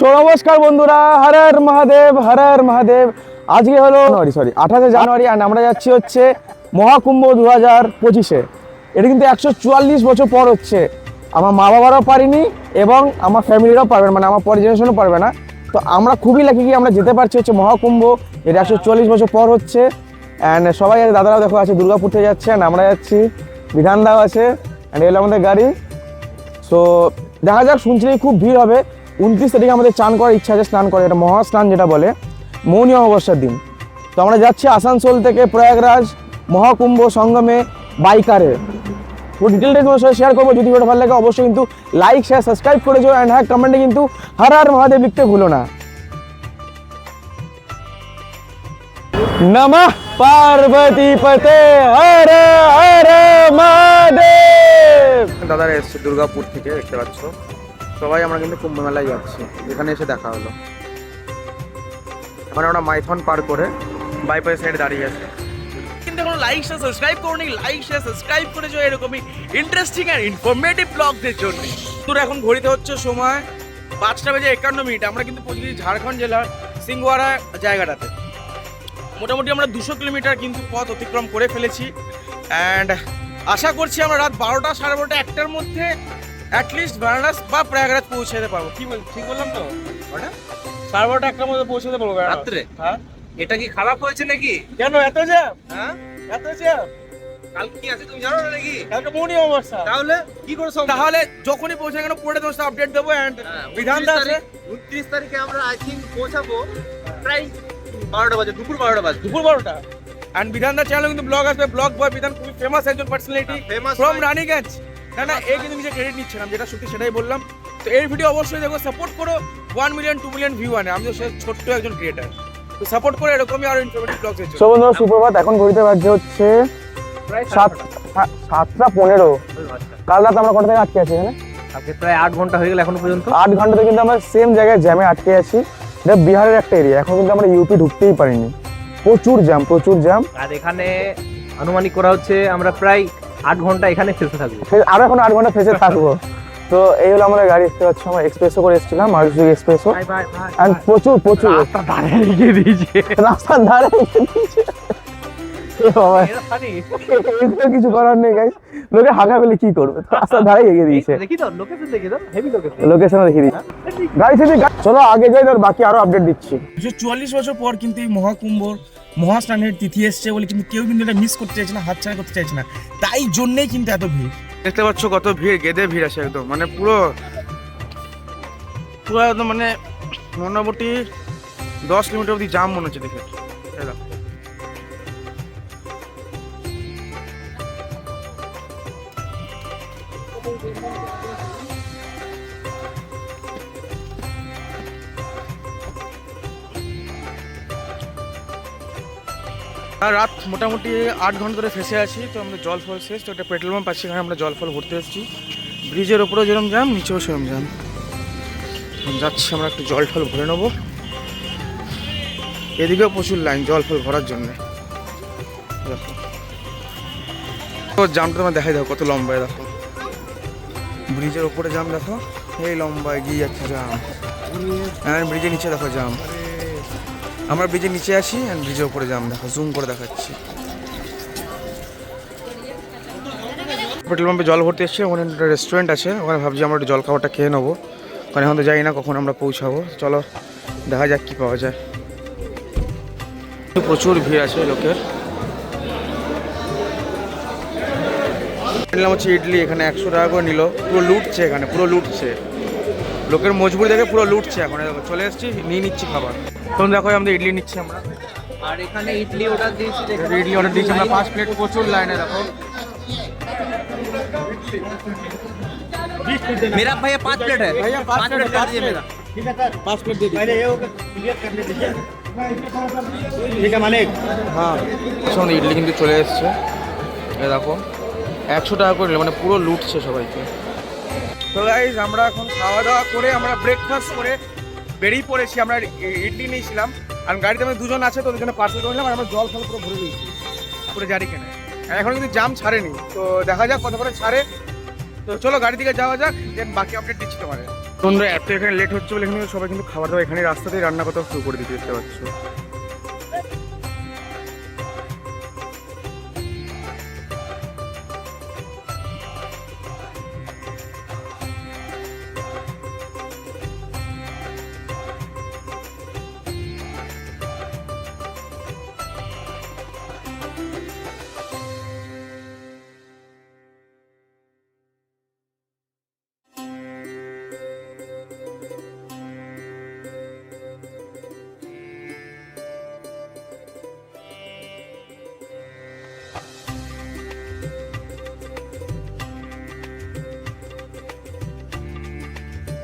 নমস্কার বন্ধুরা, হর হর মহাদেব, হর হর মহাদেব। আজকে হলো 28 জানুয়ারি আর আমরা যাচ্ছি হচ্ছে মহাকুম্ভ 2025-এ। এটা কিন্তু 144 বছর পর হচ্ছে। আমার মা বাবারাও পারিনি এবং আমার ফ্যামিলিরাও পারবে না, মানে আমার পরের জেনারেশনও পারবে না। তো আমরা খুবই লাকি কি আমরা যেতে পারছি হচ্ছে মহাকুম্ভ। এটা 144 বছর পর হচ্ছে। অ্যান্ড সবাই আছে, দাদারাও দেখো আছে, দুর্গাপুর থেকে যাচ্ছে, অ্যান্ড আমরা যাচ্ছি, বিধানদাও আছে, অ্যান্ড এগুলো আমাদের গাড়ি। সো দেখা যাক, শুনছি খুব ভিড় হবে। 29 তারিখে আমাদের চান করার ইচ্ছা আছে, স্নান করে, এটা মহাস্নান যেটা বলে, মৌনী অমাবস্যার দিন। তো আমরা যাচ্ছি আসানসোল থেকে প্রয়াগরাজ মহাকুম্ভ সঙ্গমে বাইকারে। পুরো ডিটেলটা তোমার সাথে শেয়ার করবো। যদি ভিডিওটা ভালো লাগে অবশ্যই কিন্তু লাইক শেয়ার সাবস্ক্রাইব করে যাও, অ্যান্ড হ্যাঁ কমেন্টে কিন্তু হর হর মহাদেব লিখতে ভুলো না। নমঃ পার্বতী পতে হর হর মহাদেব। দাদারা এসছে দুর্গাপুর থেকে, দেখতে পাচ্ছ সবাই। আমরা কিন্তু কুম্ভ মেলায় যাচ্ছি, এখানে এসে দেখা হলো। এখন আমরা মাইথন পার করে বাইপাস সাইডে দাঁড়িয়ে আছি। কিন্তু কোনো লাইক শেয়ার সাবস্ক্রাইব করোনি, লাইক শেয়ার সাবস্ক্রাইব করে যাও এরকমই ইন্টারেস্টিং আর ইনফরমেটিভ ব্লগদের জন্য। তোর এখন ঘড়িতে হচ্ছে সময় 5:51। আমরা কিন্তু পৌঁছেছি ঝাড়খণ্ড জেলার সিংওয়ারা জায়গাটাতে। মোটামুটি আমরা 200 কিলোমিটার কিন্তু পথ অতিক্রম করে ফেলেছি। অ্যান্ড আশা করছি আমরা রাত 12টা, 12:30, 1টার মধ্যে অ্যাটলিস্ট বারাণাস বা প্রয়াগরাজ পৌঁছে যেতে পারবো। কি বল, ঠিক বললাম তো? 12:30, 1টার মধ্যে পৌঁছে যেতে পারবো রাত্রে। হ্যাঁ, এটা কি খারাপ হয়েছে নাকি? কেন এত জ্যাম? হ্যাঁ, এত জ্যাম? কালকে কি আছে তুমি জানো না নাকি? কালকে মৌনী অমাবস্যা। তাহলে কি করে সম্ভব? তাহলে যখনই পৌঁছে গেল পরে তোমার আপডেট দেবো। এন্ড বিধানদা আছে 29 তারিখে আমরা আই থিংক পৌঁছাবো প্রায় 12টা বাজে, দুপুর 12টা বাজে। দুপুর 12টা। এন্ড বিধানদা চ্যানেলে কিন্তু ব্লগ আসবে। ব্লগ বয় বিধান খুবই ফেমাস একজন পার্সোনালিটি ফ্রম রানীগঞ্জ। না এই কিন্তু নিজে ক্রেডিট নিচ্ছে না, যেটা সত্যি সেটাই বললাম। তো এই ভিডিও অবশ্যই দেখো, সাপোর্ট করো। 1 মিলিয়ন 2 মিলিয়ন ভিউ আনে। আমি তো সে ছোট্ট একজন ক্রিয়েটার, তো সাপোর্ট করে এরকমই আরো ইনফরমেটিভ ব্লগস এর জন্য। সো বন্ধুরা সুপ্রভাত, এখন ঘড়িতে বাজছে হচ্ছে প্রায় 7:15। কাল রাত আমরা কটা থেকে আটকে আছি এখানে? আজকে প্রায় 8 ঘন্টা হয়ে গেল এখনো পর্যন্ত। 8 ঘন্টাতে কিন্তু আমরা সেম জায়গায় জ্যামে আটকে আছি। এটা বিহারের একটা এরিয়া, এখন কিন্তু আমরা ইউপি ঢুকতেই পারিনি। প্রচুর জ্যাম, প্রচুর জ্যাম। আর এখানে আনুমানিক করা হচ্ছে আমরা প্রায় 8 ঘন্টা এখানে ফেসে থাকবো। আরো এখন 8 ঘন্টা ফেসে থাকবো। তো এই হলো আমাদের গাড়ি, দেখতে পাচ্ছ আমরা এক্সপ্রেসও করে এসেছিলাম, মারুতি এক্সপ্রেসও। এন্ড প্রচুর রাস্তা ধারে রেখে দিয়েছে, রাস্তার ধারে রেখে দিয়েছে। কিছু করার নেই গাইস, লোকে হাঁকা পেলে কি করবে, রাস্তার ধারে রেখে দিয়েছে। দেখি তো লোকেশন, দেখি তো হেভি লোকেশন, লোকেশন দেখে দিই। গাড়ি থেকে চলো আগে যাই, আর বাকি আরো আপডেট দিচ্ছি। 144 বছর পর কিন্তু এই মহাকুম্ভর মহাস্নানের তিথি এসছে বলে কিন্তু কেউ কিন্তু এটা মিস করতে চাইছে না, হাতছাড়া করতে চাইছে না। তাই জন্যই কিন্তু এত ভিড়। দেখতে পাচ্ছ কত ভিড়, গেদে ভিড় আছে একদম, মানে পুরো একদম, মানে মোটামুটি 10 কিলোমিটার অব্দি জাম মনে হচ্ছে দেখে। এই দেখো। আর রাত মোটামুটি 8 ঘন্টা ধরে ফেসে আছি। তো আমরা জল ফল শেষ, তো একটা পেট্রোল পাম্প পাচ্ছি, এখানে আমরা জল ফল ভরতে এসেছি। ব্রিজের ওপরেও যেরকম জ্যাম, নিচেও সেরকম জ্যাম। যাচ্ছি আমরা একটু জল ফল ভরে নেবো। এদিকেও প্রচুর লাইন জল ফল ভরার জন্য। দেখো তো জামটা তোমার দেখাই, দেখো কত লম্বা। দেখো ব্রিজের ওপরে জাম, দেখো এই লম্বা এগিয়ে যাচ্ছে জাম। আর ব্রিজের নিচে দেখো জাম। আমরা ব্রিজের নিচে আসি, অ্যান্ড ব্রিজের উপরে জাম দেখো, জুম করে দেখাচ্ছি। পেট্রোল পাম্পে জল ভরতে এসেছি, ওখানে একটা রেস্টুরেন্ট আছে, ওখানে ভাবছি আমরা একটু জল খাবারটা খেয়ে নেবো, কারণ এখন তো জানি না কখন আমরা পৌঁছাবো। চলো দেখা যাক কী পাওয়া যায়। প্রচুর ভিড় আছে লোকের। নিলাম হচ্ছে ইডলি, এখানে 100 টাকা করে নিল। পুরো লুটছে এখানে, পুরো লুটছে। লোকের মজবুরি দেখে পুরো লুটছে। এখন চলে এসেছি, নিয়ে নিচ্ছি খাবার। তখন দেখো আমরা ইডলি নিচ্ছি আমরা। আর এখানে ইডলি অর্ডার দিয়েছি, ইডলি অর্ডার দিয়েছি আমরা 5 প্লেট। প্রচুর লাইনে দেখো। मेरा भैया 5 प्लेट है, भैया 5 प्लेट कर दीजिए मेरा। ठीक है सर, 5 प्लेट दे दीजिए। पहले ये क्लियर कर लीजिए। ठीक है मालिक। হ্যাঁ, সামনে ইডলি কিন্তু চলে এসেছে। এই দেখো 100 টাকা করে নিল, মানে পুরো লুটছে সবাইকে। তো গাইস আমরা এখন খাওয়া দাওয়া করে আমরা ব্রেকফাস্ট করে বেরিয়ে পড়েছি। আমরা ইডলি নিয়েছিলাম, আর গাড়িতে আমাদের দুজন আছে, তো দুজনে পার্সেল করে নিলাম। আর আমরা জল ফল পুরো ভরে দিয়েছি পুরো জারি কেনে। এখন কিন্তু জাম ছাড়েনি, তো দেখা যাক কত করে ছাড়ে। তো চলো গাড়ি দিকে যাওয়া যাক, দেন বাকি আপডেট দিচ্ছি তোমাদের। তোমরা এত এখানে লেট হচ্ছে বলে এখানে সবাই কিন্তু খাবার দাবার এখানে রাস্তাতেই রান্না করতে শুরু করে দিতে দেখতে পাচ্ছ।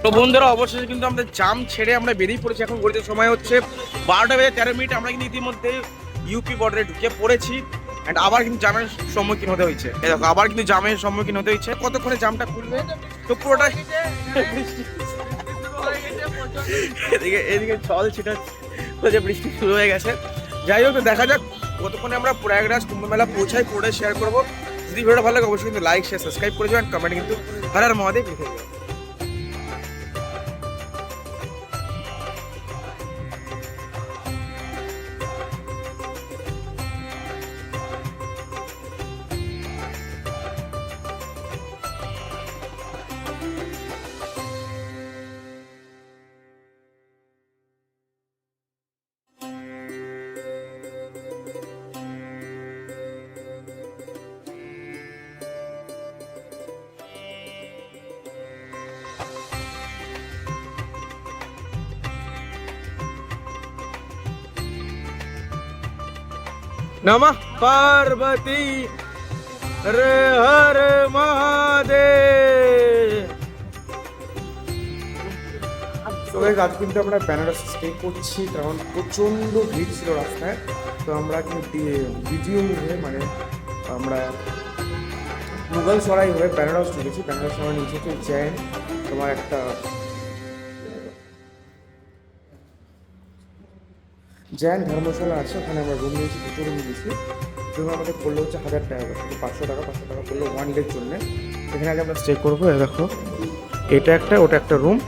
তো বন্ধুরা অবশেষে কিন্তু আমরা জাম ছেড়ে আমরা বেরিয়ে পড়েছি। এখন ঘড়িতে সময় হচ্ছে 12:13। আমরা কিন্তু ইতিমধ্যে ইউপি বর্ডারে ঢুকে পড়েছি অ্যান্ড আবার কিন্তু জামের সম্মুখীন হতে হয়েছে। এই দেখো আবার কিন্তু জামের সম্মুখীন হতে হয়েছে। কতক্ষণে জামটা খুলবে তো পুরোটাই এদিকে জল ছিটাচ্ছে, বৃষ্টি শুরু হয়ে গেছে। যাই হোক, তো দেখা যাক কতক্ষণে আমরা প্রয়াগরাজ কুম্ভ মেলা পৌঁছাই, পুরোটাই শেয়ার করবো। যদি ভিডিওটা ভালো লাগে অবশ্যই কিন্তু লাইক শেয়ার সাবস্ক্রাইব করে যাবেন, কমেন্ট কিন্তু হর হর মহাদেব লিখে দেবেন। नमः पार्वती हरे हर महादेव। তো আজ কিন্তু আমরা বেনারসে স্টে করছি, কারণ প্রচণ্ড ভিড় ছিল রাস্তায়। তো আমরা কিন্তু দ্বিতীয় হয়ে মানে আমরা মুঘল সরাই হয়ে বেনারস ঢুকেছি। বেনারস আমার নিচে তো জৈন তোমার একটা জৈন ধর্মশালা আছে, ওখানে আমরা রুম নিয়েছি, দুটো রুম নিয়েছি। রুম আমাদের পড়লো হচ্ছে 1000 টাকা, 500 টাকা পড়লো 1 ডের জন্য। এখানে আগে আমরা স্টে করবো। দেখো এটা একটা ওটা একটা রুম।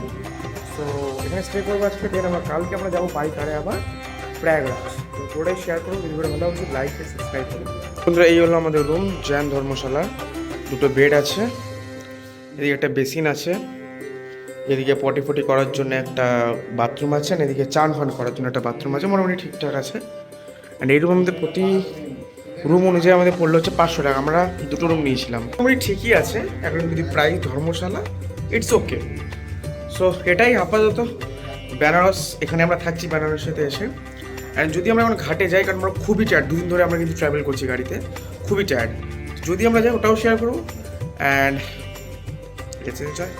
তো এখানে স্টে করবো আজকে। দেন আমরা কালকে আমরা যাবো বাই কারে আবার প্রয়াগরাজ। তো পুরোটাই শেয়ার করবো। ভিডিওটা ভালো হচ্ছে লাইক সাবস্ক্রাইব করুন। বন্ধুরা এই হলো আমাদের রুম, জৈন ধর্মশালা। দুটো বেড আছে, এদিকে একটা বেসিন আছে, এদিকে পটি ফটি করার জন্য একটা বাথরুম আছে, আর এদিকে চান ফান করার জন্য একটা বাথরুম আছে। মোটামুটি ঠিকঠাক আছে। অ্যান্ড এই রুম আমাদের প্রতি রুম অনুযায়ী আমাদের পড়লো হচ্ছে 500 টাকা। আমরা দুটো রুম নিয়েছিলাম, মোটামুটি ঠিকই আছে। এখন যদি price Dharamshala it's okay. So এটাই আপাতত বেনারস। এখানে আমরা থাকছি বেনারসেতে এসে। অ্যান্ড যদি আমরা এখন ঘাটে যাই, কারণ আমরা খুবই টায়ার্ড, 2 দিন ধরে আমরা কিন্তু ট্রাভেল করছি গাড়িতে, খুবই টায়ার্ড। যদি আমরা যাই ওটাও শেয়ার করবো। অ্যান্ড এসে যাই।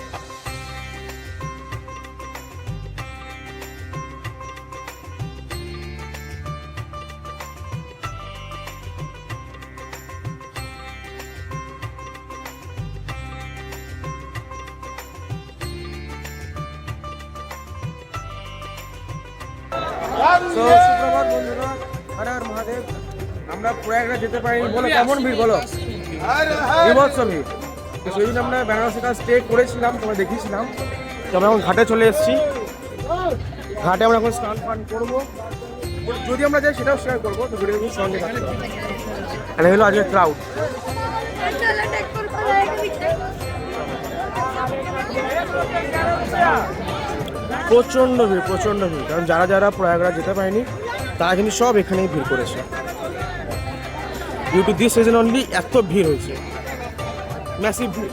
সুপ্রভাত বন্ধুরা, হর হর মহাদেব। আমরা প্রয়াগরাজ যেতে পারি বলো, কেমন ভিড় বলো, বিভৎস ভিড়। তো সেই জন্য আমরা বেনারসে কাজ স্টে করেছিলাম, তোমরা দেখিয়েছিলাম। তো আমরা এখন ঘাটে চলে এসেছি। ঘাটে আমরা এখন স্নান পান করবো। যদি আমরা যাই সেটাও শেয়ার করবো। তো ভিডিও খুব সঙ্গে থাকতে হবে। আর হলো আজকে ক্রাউড। প্রচণ্ড ভিড়, প্রচণ্ড ভিড়। কারণ যারা যারা প্রয়াগরাজ যেতে পারেনি তারা কিন্তু সব এখানেই ভিড় করেছে। Due to this season only এত ভিড় হয়েছে, ম্যাসিভ ভিড়।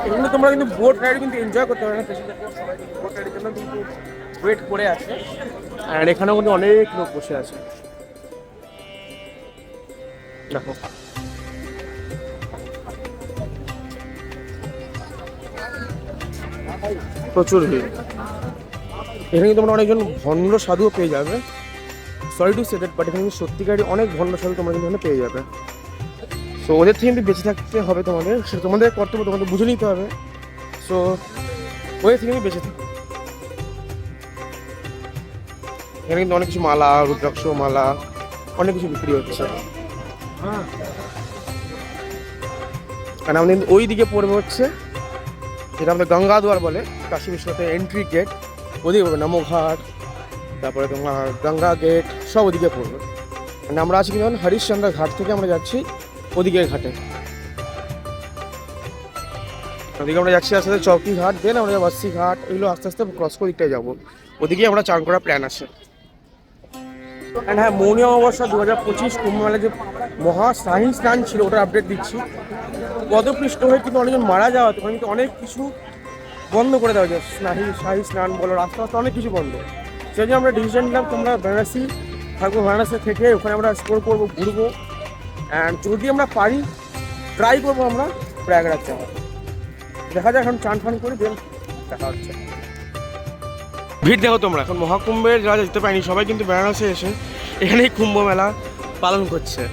এগুলো তোমরা কিন্তু বোট রাইড কিন্তু এনজয় করতে পারবে না। বোট রাইডের জন্য কিন্তু ওয়েট করে আছে। আর এখানেও কিন্তু অনেক লোক বসে আছে। দেখো প্রচুর ভিড়। এখানে তোমরা অনেকজন ভণ্ড সাধুও পেয়ে যাবে। Sorry to say that, but এখানে সত্যিকারই অনেক ভণ্ড সাধু তোমরা কিন্তু এখানে পেয়ে যাবে। সো ওদের থেকে কিন্তু বেঁচে থাকতে হবে তোমাদের, সেটা তোমাদের কর্তব্য, তোমাদের বুঝে নিতে হবে। সো ওদের থেকে কিন্তু বেঁচে থাকো। এখানে কিন্তু অনেক কিছু মালা, রুদ্রাক্ষ মালা, অনেক কিছু বিক্রি হচ্ছে। হ্যাঁ, কারণ আমাদের ওই দিকে পড়বে হচ্ছে যেটা আমাদের গঙ্গাদুয়ার বলে, কাশী বিশ্বনাথের এন্ট্রি গেট, ওদিকে পড়বে নমোঘাট, তারপরে তোমার গঙ্গা গেট, সব ওদিকে পড়বে। মানে আমরা আছি কিন্তু হরিশ্চন্দ্র ঘাট থেকে আমরা যাচ্ছি ওদিকের ঘাটে। ওদিকে আমরা যাচ্ছি আস্তে আস্তে চৌকি ঘাট, দেন আমরা বাসি ঘাট, এগুলো আস্তে আস্তে ক্রস করে দিকটায় যাবো। ওদিকে আমরা চান করার প্ল্যান আছে। হ্যাঁ, মৌনী অমাবস্যা 2025 কুম্ভ মেলায় যে মহা শাহী স্নান ছিল ওটার আপডেট দিচ্ছি। পদপৃষ্ট হয়ে কিন্তু অনেকজন মারা যাওয়া, তখন কিন্তু অনেক কিছু বন্ধ করে দেওয়া যায়, শাহী স্নান বলো, রাস্তা অনেক কিছু বন্ধ। সেই জন্য আমরা ডিসিশন নিলাম তোমরা বারাণসী থাকবো, বারাণসী থেকে ওখানে আমরা এক্সপ্লোর করবো, ঘুরবো, অ্যান্ড যদি আমরা পারি ট্রাই করবো আমরা প্রয়াগরাজ যাওয়া। দেখা যাক এখন চান ফান করে দেন দেখা হচ্ছে। ভিড় দেখো তোমরা, এখন মহাকুম্ভের যারা যেতে পারেনি সবাই কিন্তু বেনারসে এসে এখানেই কুম্ভ মেলা পালন করছে।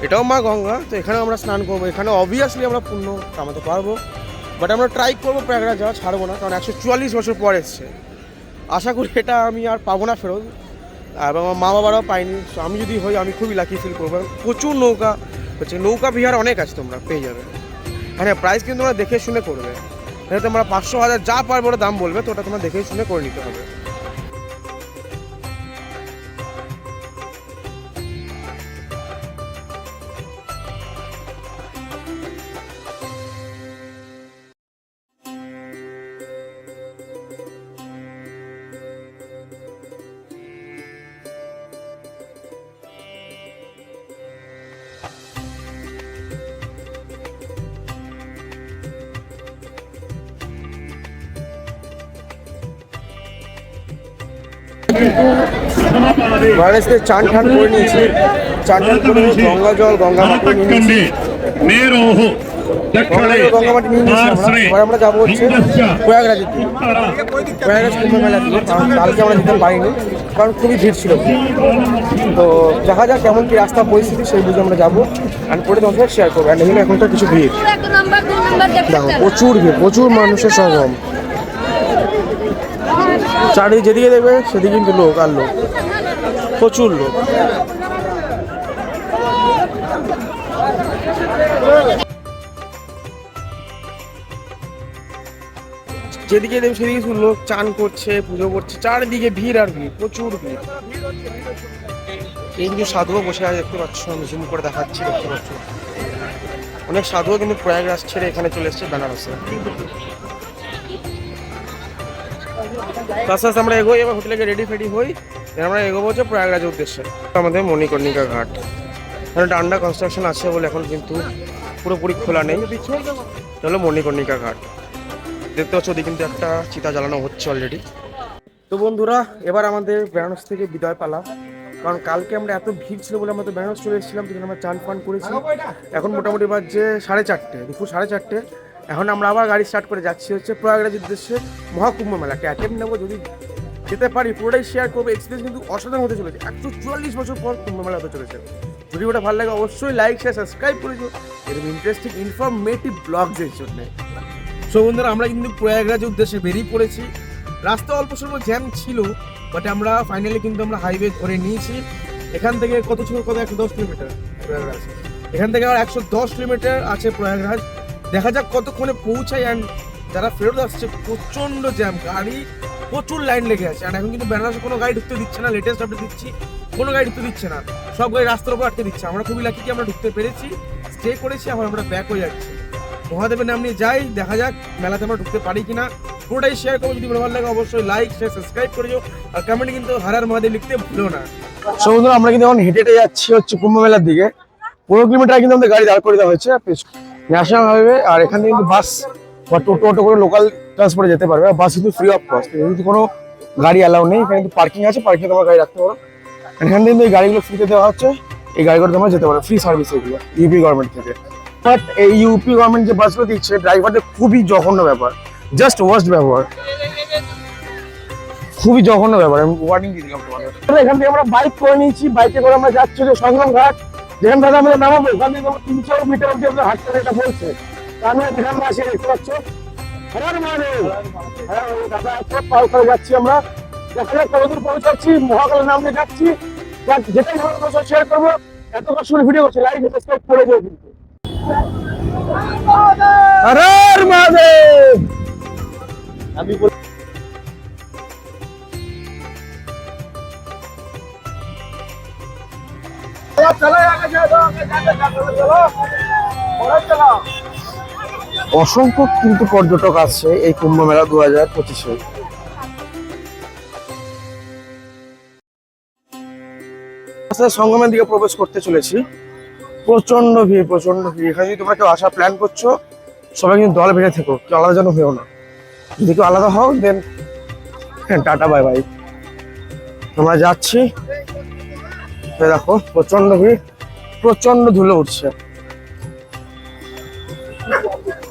এটাও মা গঙ্গা, তো এখানে আমরা স্নান করবো। এখানে অবভিয়াসলি আমরা পুণ্য কামাতে পারবো, বাট আমরা ট্রাই করবো প্রয়াগরাজ যাওয়া, ছাড়বো না, কারণ 144 বছর পর এসছে। আশা করি এটা আমি আর পাবো না ফেরত, এবং আমার মা বাবারাও পাইনি। তো আমি যদি হই আমি খুবই লাকি ফিল করবো। প্রচুর নৌকা হচ্ছে, নৌকা বিহার অনেক আছে, তোমরা পেয়ে যাবে। হ্যাঁ, প্রাইস কিন্তু তোমরা দেখে শুনে করবে। এটা তোমরা 500-1000 যা পারবে ওটা দাম বলবে, তো ওটা তোমরা দেখে শুনে করে নিতে হবে। বারাণসীতে চান ঠান করে নিয়েছি, চান ঠান করে গঙ্গা জল গঙ্গা মাটি নিয়ে নিয়েছি, গঙ্গা মাটি নিয়ে নিয়েছি আমরা। এবার আমরা যাবো হচ্ছে প্রয়াগরাজের দিকে, প্রয়াগরাজ কুম্ভ মেলার দিকে। কারণ কালকে আমরা যেতে পারিনি, কারণ খুবই ভিড় ছিল। তো দেখা যাক কেমন কি রাস্তা পরিস্থিতি, সেই বুঝে আমরা যাবো অ্যান্ড পরে তোমার সাথে শেয়ার করবো। অ্যান্ড এখানে এখন তো কিছু ভিড় দেখো, প্রচুর ভিড়, প্রচুর মানুষের সমাগম। চারিদিকে যেদিকে দেখবে সেদিকে কিন্তু লোক আর লোক, প্রচুর লোক। যেদিকে দেখবে সেদিকে শুধু লোক চান করছে, পুজো করছে, চারিদিকে ভিড় আর ভিড়, প্রচুর ভিড়। এই কিছু সাধুও বসে আছে, দেখতে পাচ্ছ, আমি জুম করে দেখাচ্ছি, দেখতে পাচ্ছ অনেক সাধুও কিন্তু প্রয়াগরাজ ছেড়ে এখানে চলে এসছে বেনারসে। আস্তে আস্তে আমরা এগোই, এবার হোটেলে রেডি ফেডি হই, আমরা এগোবো হচ্ছে প্রয়াগরাজের উদ্দেশ্যে। আমাদের মণিকর্ণিকা ঘাট, এখানে আন্ডার কনস্ট্রাকশন আছে বলে এখন কিন্তু পুরোপুরি খোলা নেই। চলো মণিকর্ণিকা ঘাট, দেখতে পাচ্ছ ওদিকে কিন্তু একটা চিতা জ্বালানো হচ্ছে অলরেডি। তো বন্ধুরা, এবার আমাদের বেনারস থেকে বিদায় পালা, কারণ কালকে আমরা এত ভিড় ছিল বলে আমরা তো বেনারস চলে এসেছিলাম, সেখানে আমরা চান ফান করেছি। এখন মোটামুটি বাজছে 4:30, দুপুর 4:30। এখন আমরা আবার গাড়ি স্টার্ট করে যাচ্ছি হচ্ছে প্রয়াগরাজের উদ্দেশ্যে মহাকুম্ভ মেলাকে অ্যাটেন্ড নেবো। যদি যেতে পারি পুরোটাই শেয়ার করবো। এক্সপিরিয়েন্স কিন্তু অসাধারণ হতে চলেছে, 144 বছর পর কুম্ভ মেলা হতে চলেছে। যদি ওটা ভালো লাগে অবশ্যই লাইক শেয়ার সাবস্ক্রাইব করে দিও এরকম ইন্টারেস্টিং ইনফরমেটিভ ব্লগসের জন্য। সো বন্ধুরা, আমরা কিন্তু প্রয়াগরাজের উদ্দেশ্যে বেরিয়ে পড়েছি। রাস্তা অল্প স্বল্প জ্যাম ছিল, বাট আমরা ফাইনালি কিন্তু আমরা হাইওয়ে ধরে নিয়েছি। এখান থেকে কত ছিল, 110 কিলোমিটার প্রয়াগরাজ। এখান থেকে আর 110 কিলোমিটার আছে প্রয়াগরাজ। দেখা যাক কতক্ষণে পৌঁছাই। অ্যান্ড যারা ফেরত আসছে প্রচণ্ড জ্যাম, গাড়ি প্রচুর লাইন লেগে আছে। অ্যান্ড এখন কিন্তু বেনারসে কোনো গাড়ি ঢুকতে দিচ্ছে না, লেটেস্ট আপডেট দিচ্ছি, কোনো গাড়ি ঢুকতে দিচ্ছে না, সব গাড়ি রাস্তার উপর আটকে দিচ্ছে। আমরা খুবই লাকি কি আমরা ঢুকতে পেরেছি, স্টে করেছি, এখন আমরা ব্যাক হয়ে যাচ্ছি। মহাদেবের নাম নিয়ে যাই, দেখা যাক মেলাতে আমরা ঢুকতে পারি কিনা, পুরোটাই শেয়ার করবো। যদি ভালো লাগে অবশ্যই লাইক শেয়ার সাবস্ক্রাইব করে দিও, আর কমেন্টে কিন্তু হর হর মহাদেব লিখতে ভুলো না। সো বন্ধুরা, আমরা কিন্তু এখন হেঁটে হেঁটে যাচ্ছি হচ্ছে কুম্ভ মেলার দিকে। 15 কিলোমিটার কিন্তু আমাদের গাড়ি দাঁড় করে দেওয়া হয়েছে ন্যাশনাল হাইওয়ে। আর এখানে কিন্তু বাস বা টোটো করে লোকাল ট্রান্সপোর্টে যেতে পারবে। বাস কিন্তু ফ্রি অফ কস্ট, কিন্তু কোনো গাড়ি অ্যালাউ নেই। এখানে কিন্তু পার্কিং আছে, পার্কিংয়ে তোমার গাড়ি রাখতে পারো। এখানে কিন্তু এই গাড়িগুলো ফ্রিতে দেওয়া হচ্ছে, এই গাড়িগুলো তোমরা যেতে পারো, ফ্রি সার্ভিস এগুলো ইউপি গভর্নমেন্ট থেকে। বাট এই ইউপি গভর্নমেন্ট যে বাসগুলো দিচ্ছে, ড্রাইভারদের খুবই জঘন্য ব্যাপার, জাস্ট ওয়ার্স্ট ব্যবহার, খুবই জঘন্য ব্যাপার। আমি ওয়ার্নিং দিয়ে দিলাম তোমাদের। এখান থেকে আমরা বাইক করে নিয়েছি, বাইকে করে আমরা যাচ্ছি যে সঙ্গম ঘাট, যেখান থেকে আমরা নামাবো। ওখান থেকে 300 মিটার অব্দি আমরা হাঁটতে এটা বলছে। তার মানে যেখানে আমরা আসি দেখতে পাচ্ছ হর মহাদেব, হ্যাঁ দাদা আছে, পাল করে যাচ্ছি আমরা। দেখা যাক কতদূর পৌঁছাচ্ছি, মহাকালের নাম নিয়ে যাচ্ছি। যেটাই ভালো শেয়ার করবো। এত কষ্ট ভিডিও করছি, লাইক সাবস্ক্রাইব করে দিও কিন্তু। হর হর মহাদেব। আমি অসংখ্য কিন্তু পর্যটক আসছে এই কুম্ভ মেলা 2025-এ। সঙ্গমের দিকে প্রবেশ করতে চলেছি। প্রচন্ড ভিড়, প্রচন্ড ভিড়। এখানে যদি তোমরা কেউ আসার প্ল্যান করছো, সবাই কিন্তু দল বেঁধে থেকো, কেউ আলাদা যেন হয়েও না। যদি কেউ আলাদা হও দেন টাটা বাই বাই। আমরা যাচ্ছি, দেখো প্রচন্ড ভিড়, প্রচন্ড ধুলো উঠছে।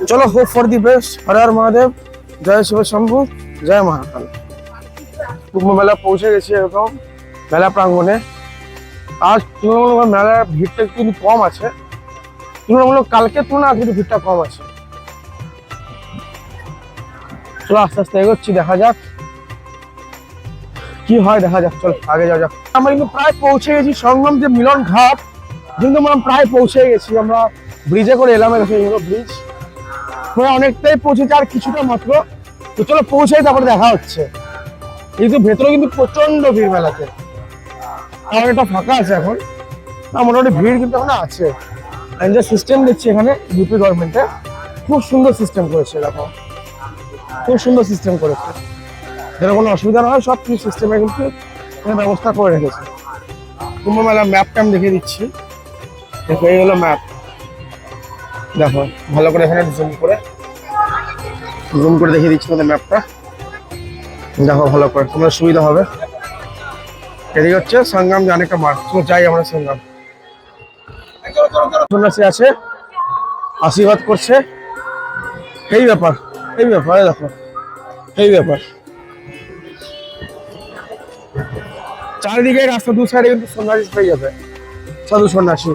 চলো, hope for the best. Har Har Mahadev, জয় শিব শম্ভু, জয় মহাকাল। কুম্ভ মেলা পৌঁছে গেছি এরকম মেলা প্রাঙ্গণে। আজ তুলনামূলক মেলার ভিড়টা একটু কিন্তু কম আছে, তুলনামূলক কালকের তুলনায় কিন্তু ভিড়টা কম আছে। চলো আস্তে আস্তে এগোচ্ছি, দেখা যাক কি হয়, দেখা যাক। চল আগে যাওয়া যাক। আমরা কিন্তু প্রায় পৌঁছে গেছি সঙ্গম যে মিলন ঘাট, কিন্তু আমরা প্রায় পৌঁছে গেছি। আমরা ব্রিজে করে এলাম, ব্রিজ অনেকটাই পৌঁছেছে, আর কিছুটা মাত্র। তো চলো পৌঁছাই, তারপরে দেখা হচ্ছে। কিন্তু ভেতরে কিন্তু প্রচন্ড ভিড় মেলাতে, আমার এটা ফাঁকা আছে এখন না, মোটামুটি ভিড় কিন্তু এখন আছে। আমি যে সিস্টেম দেখছি এখানে ইউপি গভর্নমেন্টে খুব সুন্দর সিস্টেম করেছে, দেখো খুব সুন্দর সিস্টেম করেছে, যেন কোনো অসুবিধা না হয়, সব কিছু সিস্টেমে কিন্তু ব্যবস্থা করে রেখেছে। কুম্ভ মেলার ম্যাপটা আমি দেখিয়ে দিচ্ছি, দেখো এই হলো ম্যাপ। দেখো ভালো করে এখানে জুম করে দেখিয়ে দিচ্ছি তোমাদের ম্যাপটা, দেখো ভালো করে, তোমার সুবিধা হবে। এদিকে হচ্ছে সঙ্গম জানে কা মার্গ, তো যাই আমরা সঙ্গম। সন্ন্যাসী আছে, আশীর্বাদ করছে। এই ব্যাপার, এই ব্যাপার, দেখো এই ব্যাপার। চারিদিকে রাস্তা দু সাইডে কিন্তু সন্ন্যাসী পেয়ে যাবে, সাধু সন্ন্যাসী।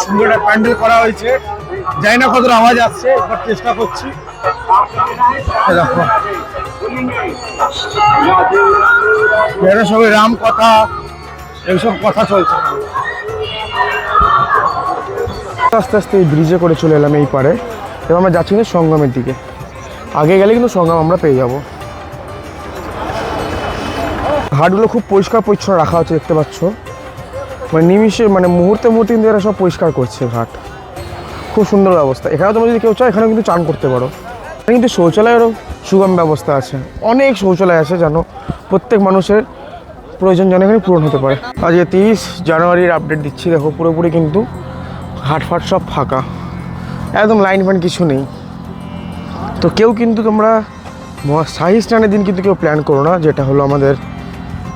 সুন্দর একটা প্যান্ডেল করা হয়েছে, জানি না কতটা আওয়াজ আসছে, এবার চেষ্টা করছি। দেখো এরা সবাই রাম কথা, এইসব কথা চলছে। আস্তে আস্তে এই ব্রিজে করে চলে এলাম এই পারে। এবার আমরা যাচ্ছি না সঙ্গমের দিকে, আগে গেলে কিন্তু সঙ্গম আমরা পেয়ে যাব। ঘাটগুলো খুব পরিষ্কার পরিচ্ছন্ন রাখা হচ্ছে, দেখতে পাচ্ছ, মানে নিমিষে, মানে মুহূর্তে মুহূর্তে কিন্তু এরা সব পরিষ্কার করছে ঘাট। খুব সুন্দর ব্যবস্থা। এখানে তোমরা যদি কেউ চাও এখানে কিন্তু চান করতে পারো। এখানে কিন্তু শৌচালয়েরও সুগম ব্যবস্থা আছে, অনেক শৌচালয় আছে, যেন প্রত্যেক মানুষের প্রয়োজন যেন এখানে পূরণ হতে পারে। আজকে 30 জানুয়ারির আপডেট দিচ্ছি। দেখো পুরোপুরি কিন্তু ঘাটফাট সব ফাঁকা, একদম লাইন ফাইন কিছু নেই। তো কেউ কিন্তু তোমরা শাহী স্নানের দিন কিন্তু কেউ প্ল্যান করো না, যেটা হলো আমাদের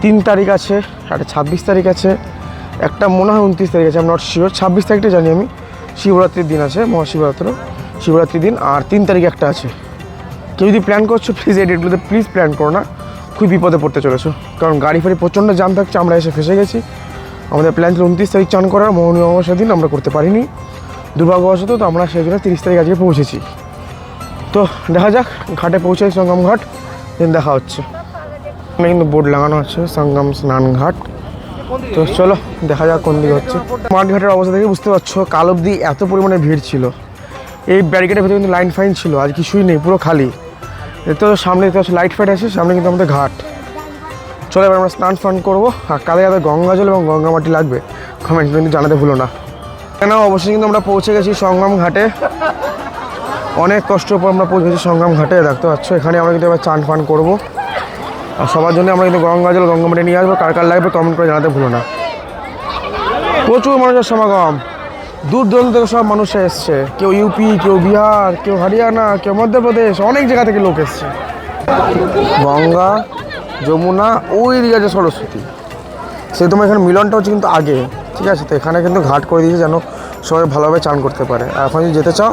3 তারিখ আছে, একটা 26 তারিখ আছে, একটা মনে হয় 29 তারিখ আছে, আমি নট শিওর। 26 তারিখটা জানি আমি, শিবরাত্রির দিন আছে, শিবরাত্রির দিন, আর 3 তারিখ একটা আছে। কেউ যদি প্ল্যান করছো প্লিজ এই ডেটগুলোতে প্লিজ প্ল্যান করো না, খুব বিপদে পড়তে চলেছো, কারণ গাড়ি ফাড়ি প্রচণ্ড জাম থাকছে। আমরা এসে ফেসে গেছি। আমাদের প্ল্যান ছিল 29 তারিখ চান করার, মোহনীয় অমাবস্যার দিন আমরা করতে পারিনি দুর্ভাগ্যবশত। তো আমরা সেই জন্য 30 তারিখ আজকে পৌঁছেছি। তো দেখা যাক, ঘাটে পৌঁছাই, সঙ্গম ঘাট, দিন দেখা হচ্ছে। এখানে কিন্তু বোর্ড লাগানো আছে, সঙ্গম স্নান ঘাট। তো চলো দেখা যাক কোন দিকে হচ্ছে। মাঠঘাটের অবস্থা দেখে বুঝতে পারছো, কাল অবধি এত পরিমাণে ভিড় ছিল। এই ব্যারিকেডের ভেতরে কিন্তু লাইন ফাইন ছিল, আজ কিছুই নেই, পুরো খালি। তো সামনে দেখতে পাচ্ছি লাইট ফাইট আছে, সামনে কিন্তু আমাদের ঘাট। চলো এবার আমরা স্নান ফান করবো। আর কালে যাদের গঙ্গা জল এবং গঙ্গা মাটি লাগবে কমেন্ট কিন্তু জানাতে ভুলো না। কেন অবশ্যই কিন্তু আমরা পৌঁছে গেছি সঙ্গম ঘাটে, অনেক কষ্টের পর আমরা পৌঁছে গেছি সঙ্গম ঘাটে। দেখতে পাচ্ছ এখানে আমরা কিন্তু এবার চান ফান করবো। আর সবার জন্য আমরা কিন্তু গঙ্গা জল গঙ্গা মাটি নিয়ে আসবো, কার কার লাগবে কমেন্ট করে জানাতে ভুলো না। প্রচুর মানুষের সমাগম, দূর দূরান্ত থেকে সব মানুষ এসছে, কেউ ইউপি, কেউ বিহার, কেউ হরিয়ানা, কেউ মধ্যপ্রদেশ, অনেক জায়গা থেকে লোক এসছে। গঙ্গা, যমুনা, ওই দিকে আছে সরস্বতী। সেই তোমার এখানে মিলনটা হচ্ছে কিন্তু আগে, ঠিক আছে? তো এখানে কিন্তু ঘাট করে দিয়েছে যেন সবাই ভালোভাবে চান করতে পারে। আর এখন যদি যেতে চাও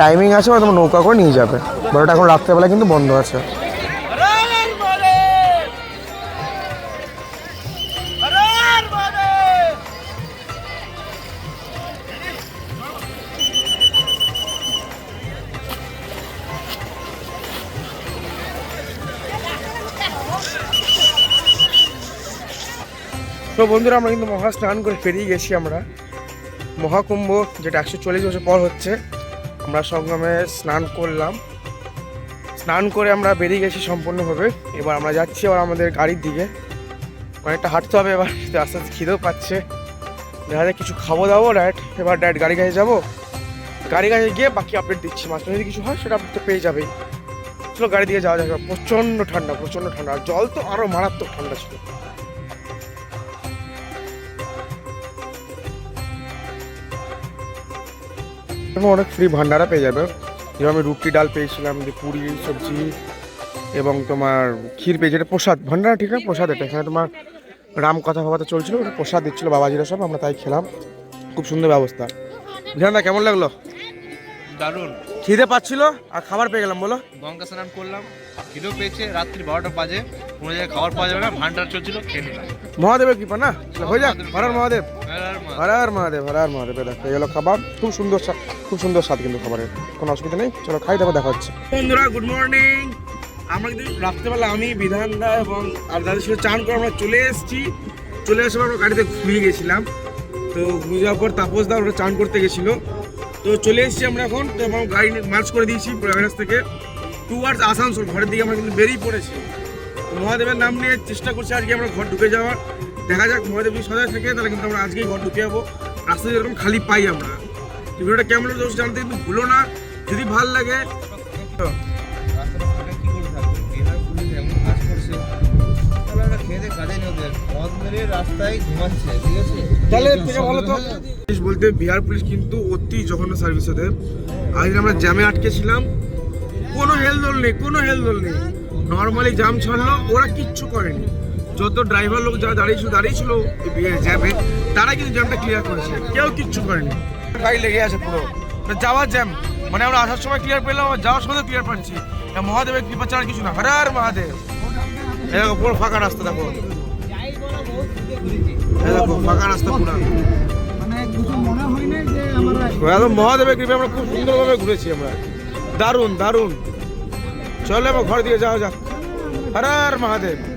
টাইমিং আছে, বা তোমার নৌকা করে নিয়ে যাবে, বাট ওটা এখন রাত্রেবেলা কিন্তু বন্ধ আছে। তো বন্ধুরা আমরা কিন্তু মহা স্নান করে পেরিয়ে গেছি আমরা মহাকুম্ভ, যেটা 140 বছর পর হচ্ছে। আমরা সঙ্গমে স্নান করলাম, স্নান করে আমরা বেরিয়ে গেছি সম্পূর্ণভাবে। এবার আমরা যাচ্ছি আবার আমাদের গাড়ির দিকে, অনেকটা হাঁটতে হবে এবার, আস্তে আস্তে খিদেও পাচ্ছে। দেখা যায় কিছু খাবো দাবো এবার ডাইরেক্ট গাড়ি কাছে যাবো, গাড়ি কাছে গিয়ে বাকি আপডেট দিচ্ছি। মাঝখানে যদি কিছু হয় সেটা আপনি তো পেয়ে যাবেই। চলো গাড়ি দিয়ে যাওয়া যাবে। প্রচণ্ড ঠান্ডা, প্রচণ্ড ঠান্ডা, আর জল তো আরও মারাত্মক ঠান্ডা ছিল। অনেক ফ্রি ভান্ডারা পেয়ে যাবে, যেমন আমি রুটি ডাল পেয়েছিলাম, যে পুরি সবজি এবং তোমার ক্ষীর পেয়েছি। এটা প্রসাদ ভান্ডারা, ঠিক না? প্রসাদ এটা। এখানে তোমার রাম কথা ভাবাতে চলছিল, ওটা প্রসাদ দিচ্ছিলো বাবাজিরা সব, আমরা তাই খেলাম। খুব সুন্দর ব্যবস্থা। বিধানদা কেমন লাগলো? দারুণ। খিদে পাচ্ছিল আর খাবার পেয়ে গেলাম, বলো। গঙ্গা স্নান করলাম, খিদেও পেয়েছে, রাত্রি 12টা বাজে, কোনো জায়গায় খাবার পাওয়া যাবে না, ভান্ডার চলছিল, খেয়ে নিলাম। মহাদেবের কৃপা না, হয়ে যাক। হর হর মহাদেব, আর মা- হর হর মহাদেব, হর হর মহাদেব। দেখো এই হলো খাবার, খুব সুন্দর খুব সুন্দর স্বাদ কিন্তু খাবারের, কোনো অসুবিধা নেই। চলো খাই, তারপর দেখা হচ্ছে। বন্ধুরা গুড মর্নিং। আমরা কিন্তু রাত্রেবেলা আমি বিধানদা এবং আর দাদের সাথে চান করে আমরা চলে এসেছি। চলে আসার আমরা গাড়িতে ঘুরিয়ে গেছিলাম, তো ঘুরে যাওয়ার পর তাপস দা ওরা চান করতে গেছিলো, তো চলে এসেছি আমরা এখন। তো আমরা গাড়ি মার্চ করে দিয়েছি প্রয়াগরাজ থেকে টুয়ার্ডস আসানসোল। ঘরের দিকে আমরা কিন্তু বেরিয়ে পড়েছি। তো মহাদেবের নাম নিয়ে চেষ্টা করছি আজকে আমরা ঘর ঢুকে যাওয়ার। দেখা যাক, মহাদেব যদি সজায় থাকে তাহলে কিন্তু আমরা আজকেই ঘর ঢুকে যাবো। রাস্তায় যেরকম খালি পাই আমরা। ভিডিওটা কেমন লাগলো জানতে কিন্তু ভুলো না, যদি ভালো লাগে তো রাস্তাটা ফাঁকা কি করে থাকবে? বিহার পুলিশ এমন কাজ করছে, তাহলে আমরা খেয়ে দিয়ে কাজে নিয়ে ওদের মদ মেরে রাস্তায় ঘুমাচ্ছে, ঠিক আছে? তাহলে থেকে ভালো তো। পুলিশ বলতে বিহার পুলিশ কিন্তু অতি জঘন্য সার্ভিস ওদের। আজকে আমরা জ্যামে আটকেছিলাম, কোনো হেলদোল নেই, কোনো হেলদোল নেই। নর্মালি জাম ছাড়লো, ওরা কিচ্ছু করেনি। যত ড্রাইভার লোক যারা দাঁড়িয়েছিল জ্যামে, তারা কিন্তু জ্যামটা ক্লিয়ার করেছে, কেউ কিচ্ছু করেনি। গাড়ি লেগে আছে পুরো, যাওয়ার জ্যাম। মানে আমরা আসার সময় ক্লিয়ার পেলাম, যাওয়ার সময় ক্লিয়ার পাচ্ছি। মহাদেবের কৃপা ছাড়া কিছু না। হর হর মহাদেব। এই দেখো পুরো ফাঁকা রাস্তা, দেখো দেখো ফাঁকা রাস্তা পুরো। একদম মহাদেবের কৃপা আমরা খুব সুন্দরভাবে ঘুরেছি আমরা, দারুণ দারুণ। চলে এবার ঘর দিয়ে যাওয়া যাক। হর হর মহাদেব।